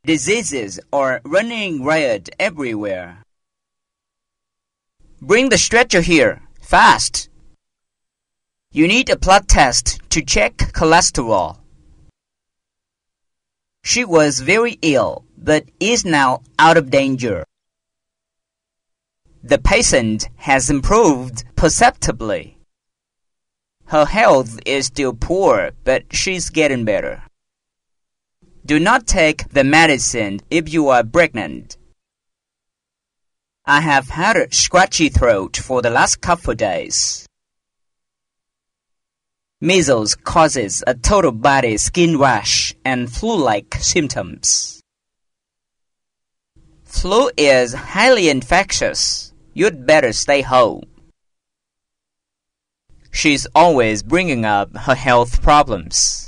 Diseases are running riot everywhere. Bring the stretcher here, fast. You need a blood test to check cholesterol. She was very ill, but is now out of danger. The patient has improved perceptibly. Her health is still poor, but she's getting better. Do not take the medicine if you are pregnant. I have had a scratchy throat for the last couple of days. Measles causes a total body skin rash and flu-like symptoms. Flu is highly infectious. You'd better stay home. She's always bringing up her health problems.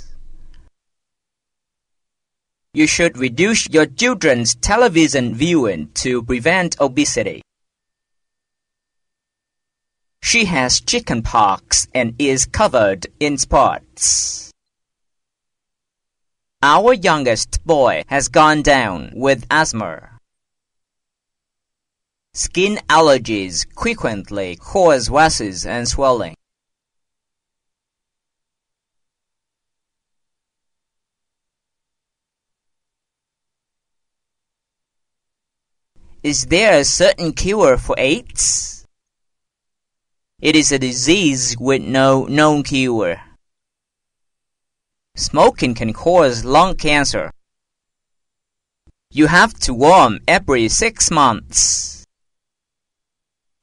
You should reduce your children's television viewing to prevent obesity. She has chickenpox and is covered in spots. Our youngest boy has gone down with asthma. Skin allergies frequently cause rashes and swelling. Is there a certain cure for AIDS? It is a disease with no known cure. Smoking can cause lung cancer. You have to warm every 6 months.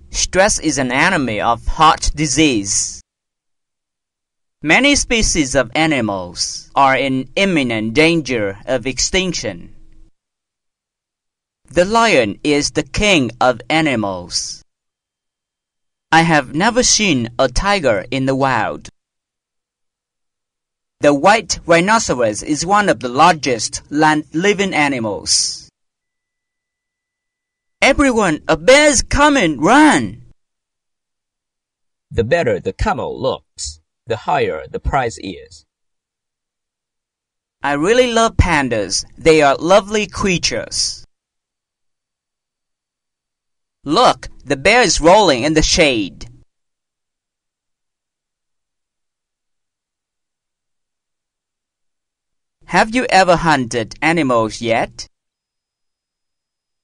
Stress is an enemy of heart disease. Many species of animals are in imminent danger of extinction. The lion is the king of animals. I have never seen a tiger in the wild. The white rhinoceros is one of the largest land-living animals. Everyone, a bear's coming, run! The better the camel looks, the higher the price is. I really love pandas. They are lovely creatures. Look, the bear is rolling in the shade. Have you ever hunted animals yet?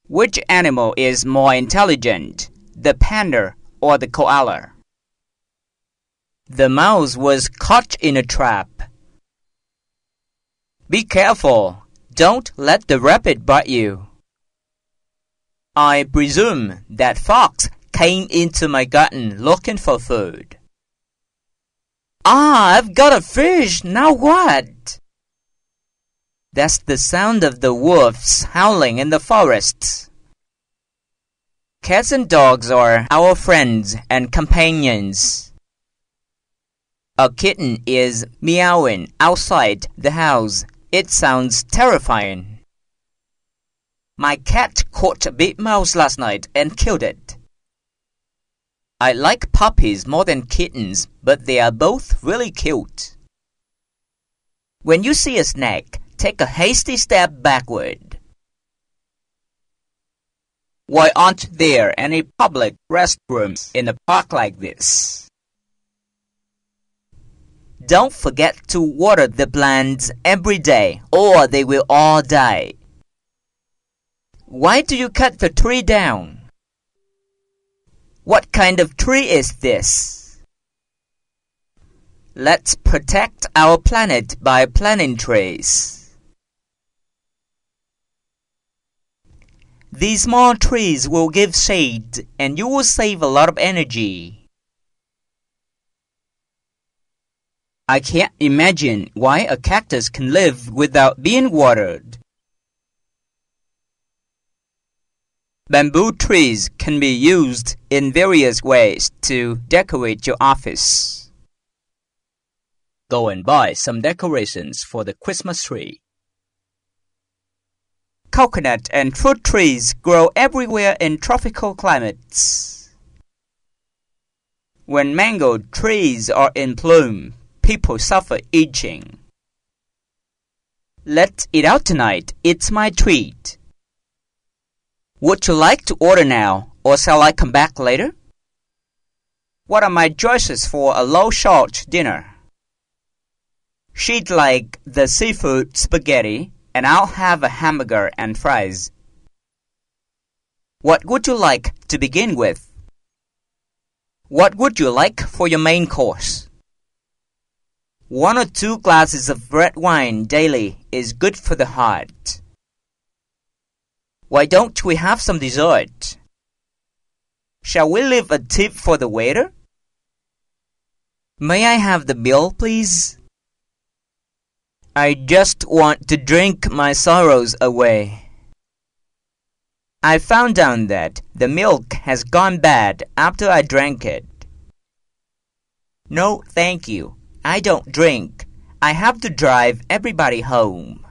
Which animal is more intelligent, the panda or the koala? The mouse was caught in a trap. Be careful. Don't let the rabbit bite you. I presume that fox came into my garden looking for food. Ah, I've got a fish. Now what? That's the sound of the wolves howling in the forest. Cats and dogs are our friends and companions. A kitten is meowing outside the house. It sounds terrifying. My cat caught a big mouse last night and killed it. I like puppies more than kittens, but they are both really cute. When you see a snake, take a hasty step backward. Why aren't there any public restrooms in a park like this? Don't forget to water the plants every day, or they will all die. Why do you cut the tree down? What kind of tree is this? Let's protect our planet by planting trees. These small trees will give shade and you will save a lot of energy. I can't imagine why a cactus can live without being watered. Bamboo trees can be used in various ways to decorate your office. Go and buy some decorations for the Christmas tree. Coconut and fruit trees grow everywhere in tropical climates. When mango trees are in bloom, people suffer itching. Let's eat out tonight. It's my treat. Would you like to order now, or shall I come back later? What are my choices for a low-salt dinner? She'd like the seafood spaghetti, and I'll have a hamburger and fries. What would you like to begin with? What would you like for your main course? 1 or 2 glasses of red wine daily is good for the heart. Why don't we have some dessert? Shall we leave a tip for the waiter? May I have the bill, please? I just want to drink my sorrows away. I found out that the milk has gone bad after I drank it. No, thank you. I don't drink. I have to drive everybody home.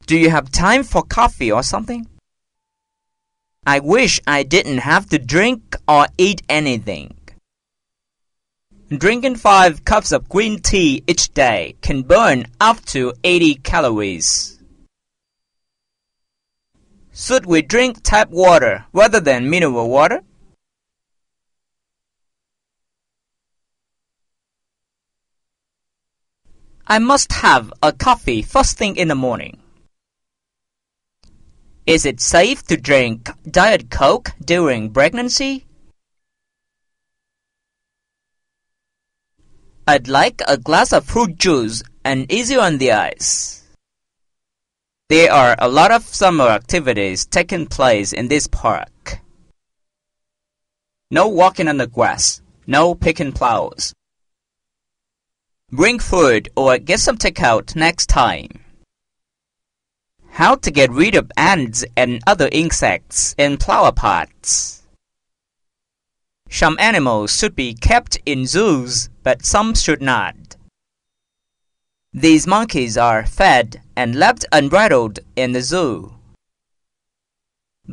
Do you have time for coffee or something? I wish I didn't have to drink or eat anything. Drinking 5 cups of green tea each day can burn up to 80 calories. Should we drink tap water rather than mineral water? I must have a coffee first thing in the morning. Is it safe to drink Diet Coke during pregnancy? I'd like a glass of fruit juice and easy on the eyes. There are a lot of summer activities taking place in this park. No walking on the grass, no picking flowers. Bring food or get some takeout next time. How to get rid of ants and other insects in flower pots. Some animals should be kept in zoos, but some should not. These monkeys are fed and left unbridled in the zoo.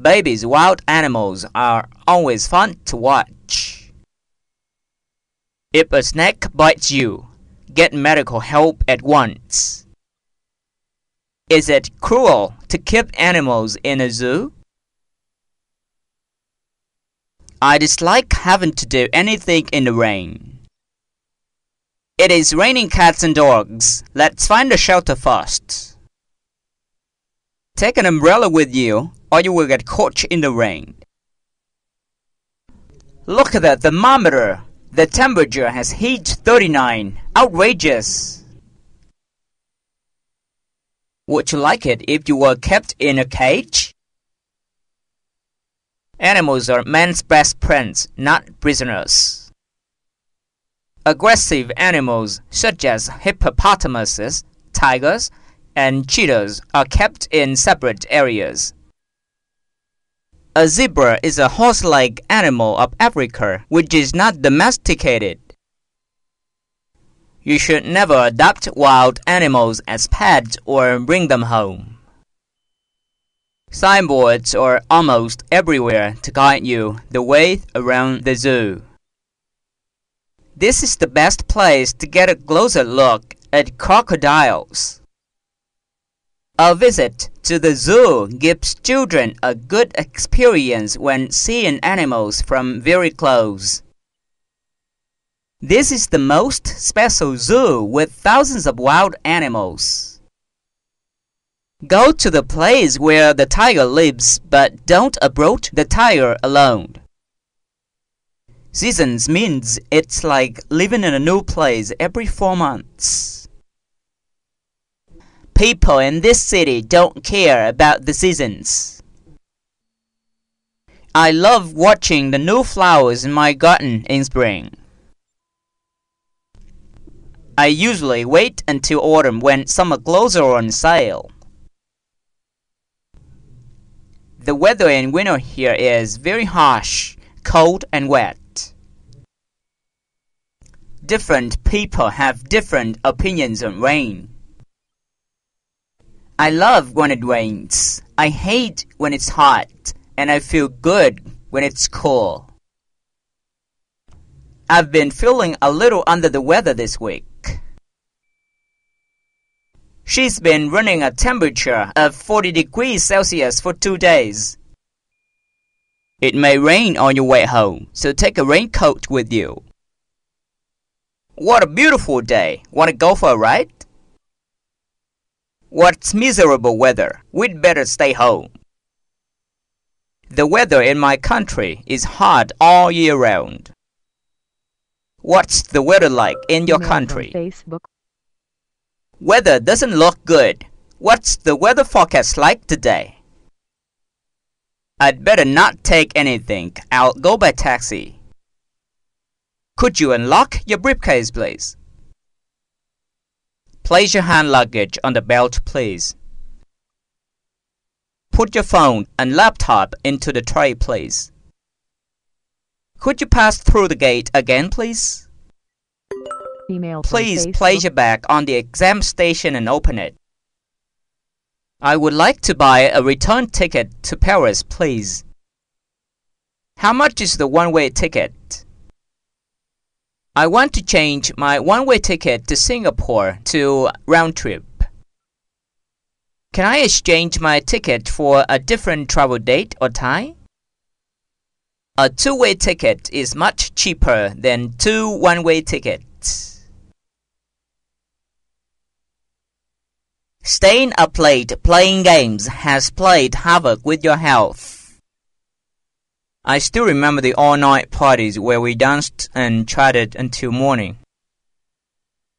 Babies' wild animals are always fun to watch. If a snake bites you, get medical help at once. Is it cruel to keep animals in a zoo? I dislike having to do anything in the rain. It is raining cats and dogs. Let's find a shelter first. Take an umbrella with you, or you will get caught in the rain. Look at the thermometer. The temperature has hit 39. Outrageous! Would you like it if you were kept in a cage? Animals are man's best friends, not prisoners. Aggressive animals such as hippopotamuses, tigers, and cheetahs are kept in separate areas. A zebra is a horse-like animal of Africa which is not domesticated. You should never adopt wild animals as pets or bring them home. Signboards are almost everywhere to guide you the way around the zoo. This is the best place to get a closer look at crocodiles. A visit to the zoo gives children a good experience when seeing animals from very close. This is the most special zoo with thousands of wild animals. Go to the place where the tiger lives, but don't approach the tiger alone. Seasons means it's like living in a new place every 4 months. People in this city don't care about the seasons. I love watching the new flowers in my garden in spring. I usually wait until autumn when summer clothes are on sale. The weather in winter here is very harsh, cold and wet. Different people have different opinions on rain. I love when it rains. I hate when it's hot, and I feel good when it's cool. I've been feeling a little under the weather this week. She's been running a temperature of 40 degrees Celsius for 2 days. It may rain on your way home, so take a raincoat with you. What a beautiful day. Want to go for a ride? What's miserable weather? We'd better stay home. The weather in my country is hot all year round. What's the weather like in your country? Facebook. Weather doesn't look good. What's the weather forecast like today? I'd better not take anything. I'll go by taxi. Could you unlock your briefcase, please? Place your hand luggage on the belt, please. Put your phone and laptop into the tray, please. Could you pass through the gate again, please? Email. Please place your bag on the exam station and open it. I would like to buy a return ticket to Paris, please. How much is the one-way ticket? I want to change my one-way ticket to Singapore to round trip. Can I exchange my ticket for a different travel date or time? A two-way ticket is much cheaper than 2 one-way tickets. Staying up late playing games has played havoc with your health. I still remember the all-night parties where we danced and chatted until morning.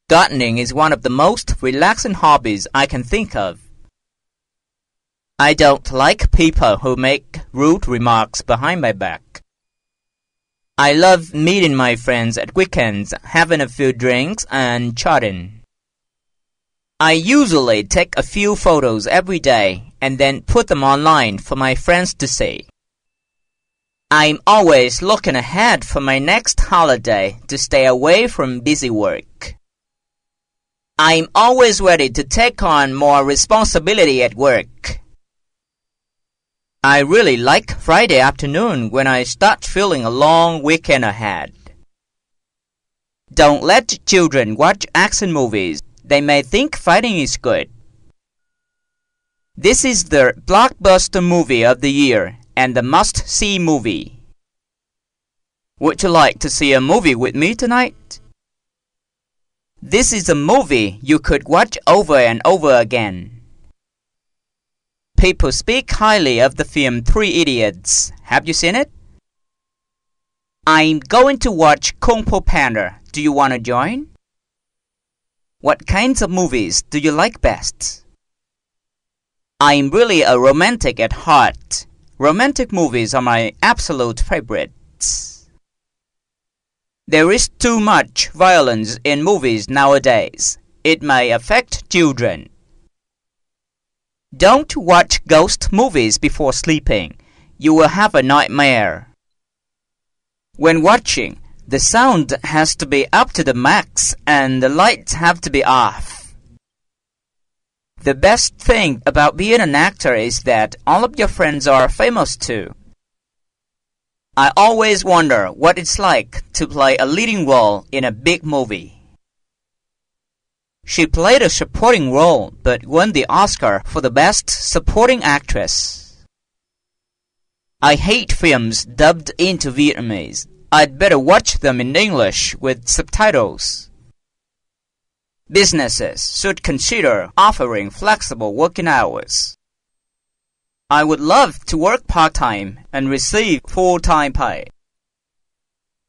Gardening is one of the most relaxing hobbies I can think of. I don't like people who make rude remarks behind my back. I love meeting my friends at weekends, having a few drinks and chatting. I usually take a few photos every day and then put them online for my friends to see. I'm always looking ahead for my next holiday to stay away from busy work. I'm always ready to take on more responsibility at work. I really like Friday afternoon when I start feeling a long weekend ahead. Don't let children watch action movies. They may think fighting is good. This is the blockbuster movie of the year and the must-see movie. Would you like to see a movie with me tonight? This is a movie you could watch over and over again. People speak highly of the film 3 Idiots. Have you seen it? I'm going to watch Kung Fu Panda. Do you want to join? What kinds of movies do you like best? I'm really a romantic at heart. Romantic movies are my absolute favorites. There is too much violence in movies nowadays. It may affect children. Don't watch ghost movies before sleeping. You will have a nightmare. When watching, the sound has to be up to the max and the lights have to be off. The best thing about being an actor is that all of your friends are famous too. I always wonder what it's like to play a leading role in a big movie. She played a supporting role but won the Oscar for the Best Supporting Actress. I hate films dubbed into Vietnamese. I'd better watch them in English with subtitles. Businesses should consider offering flexible working hours. I would love to work part-time and receive full-time pay.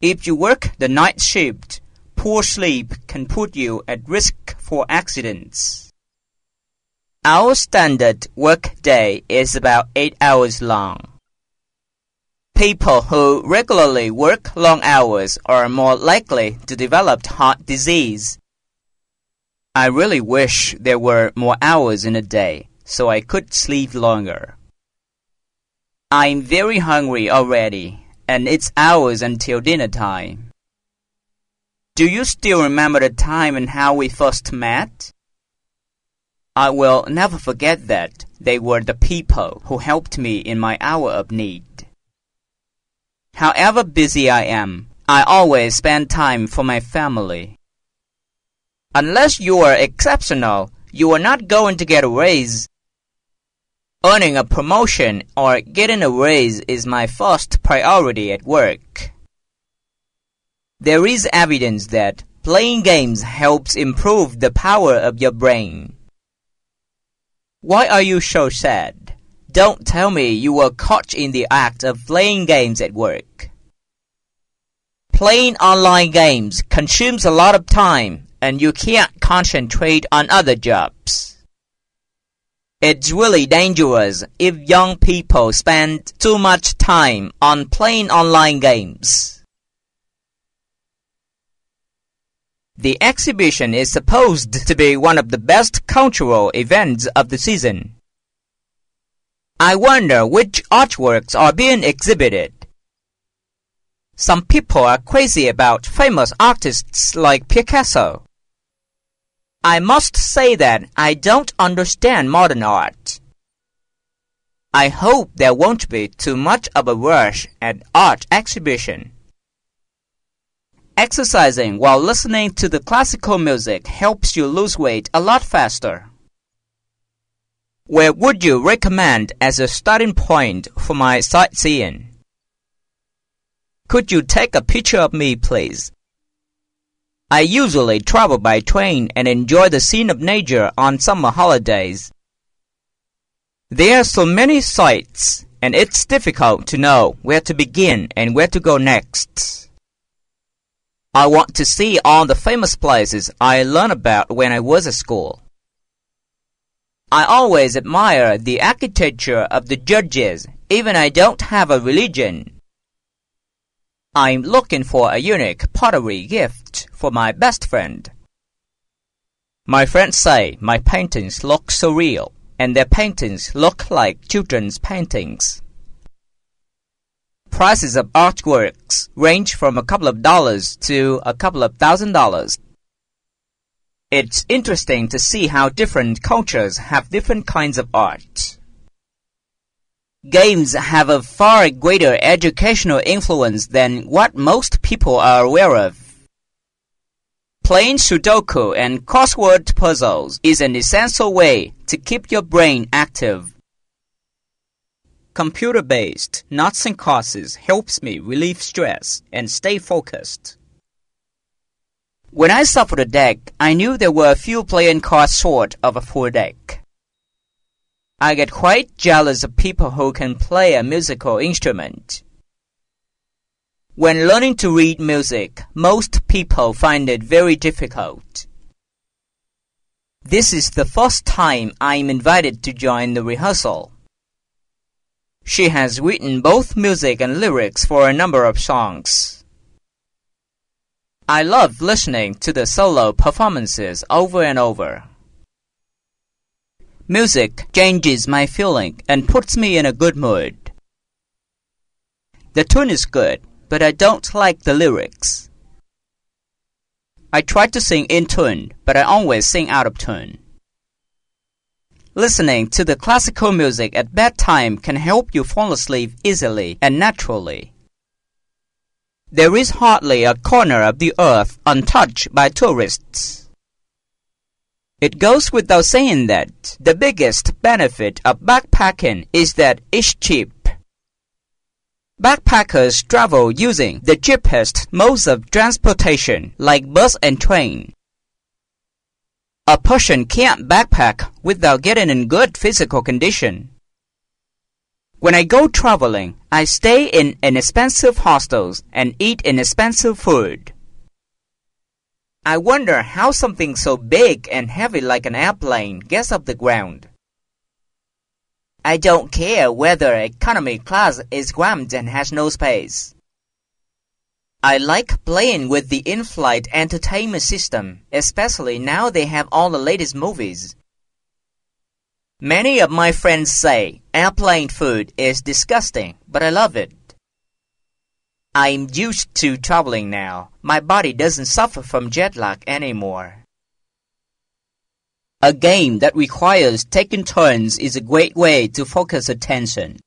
If you work the night shift, poor sleep can put you at risk for accidents. Our standard work day is about 8 hours long. People who regularly work long hours are more likely to develop heart disease. I really wish there were more hours in a day so I could sleep longer. I'm very hungry already, and it's hours until dinner time. Do you still remember the time and how we first met? I will never forget that. They were the people who helped me in my hour of need. However busy I am, I always spend time for my family. Unless you are exceptional, you are not going to get a raise. Earning a promotion or getting a raise is my first priority at work. There is evidence that playing games helps improve the power of your brain. Why are you so sad? Don't tell me you were caught in the act of playing games at work. Playing online games consumes a lot of time, and you can't concentrate on other jobs. It's really dangerous if young people spend too much time on playing online games. The exhibition is supposed to be one of the best cultural events of the season. I wonder which artworks are being exhibited. Some people are crazy about famous artists like Picasso. I must say that I don't understand modern art. I hope there won't be too much of a rush at art exhibition. Exercising while listening to the classical music helps you lose weight a lot faster. Where would you recommend as a starting point for my sightseeing? Could you take a picture of me, please? I usually travel by train and enjoy the scene of nature on summer holidays. There are so many sights, and it's difficult to know where to begin and where to go next. I want to see all the famous places I learned about when I was at school. I always admire the architecture of the judges, even I don't have a religion. I'm looking for a unique pottery gift for my best friend. My friends say my paintings look so real, and their paintings look like children's paintings. Prices of artworks range from a couple of dollars to a couple of $1,000s. It's interesting to see how different cultures have different kinds of art. Games have a far greater educational influence than what most people are aware of. Playing Sudoku and crossword puzzles is an essential way to keep your brain active. Computer-based notes and courses helps me relieve stress and stay focused. When I suffered a deck, I knew there were a few playing cards short of a full deck. I get quite jealous of people who can play a musical instrument. When learning to read music, most people find it very difficult. This is the first time I am invited to join the rehearsal. She has written both music and lyrics for a number of songs. I love listening to the solo performances over and over. Music changes my feeling and puts me in a good mood. The tune is good, but I don't like the lyrics. I try to sing in tune, but I always sing out of tune. Listening to the classical music at bedtime can help you fall asleep easily and naturally. There is hardly a corner of the earth untouched by tourists. It goes without saying that the biggest benefit of backpacking is that it's cheap. Backpackers travel using the cheapest modes of transportation like bus and train. A person can't backpack without getting in good physical condition. When I go traveling, I stay in inexpensive hostels and eat inexpensive food. I wonder how something so big and heavy like an airplane gets off the ground. I don't care whether economy class is cramped and has no space. I like playing with the in-flight entertainment system, especially now they have all the latest movies. Many of my friends say airplane food is disgusting, but I love it. I'm used to traveling now. My body doesn't suffer from jet lag anymore. A game that requires taking turns is a great way to focus attention.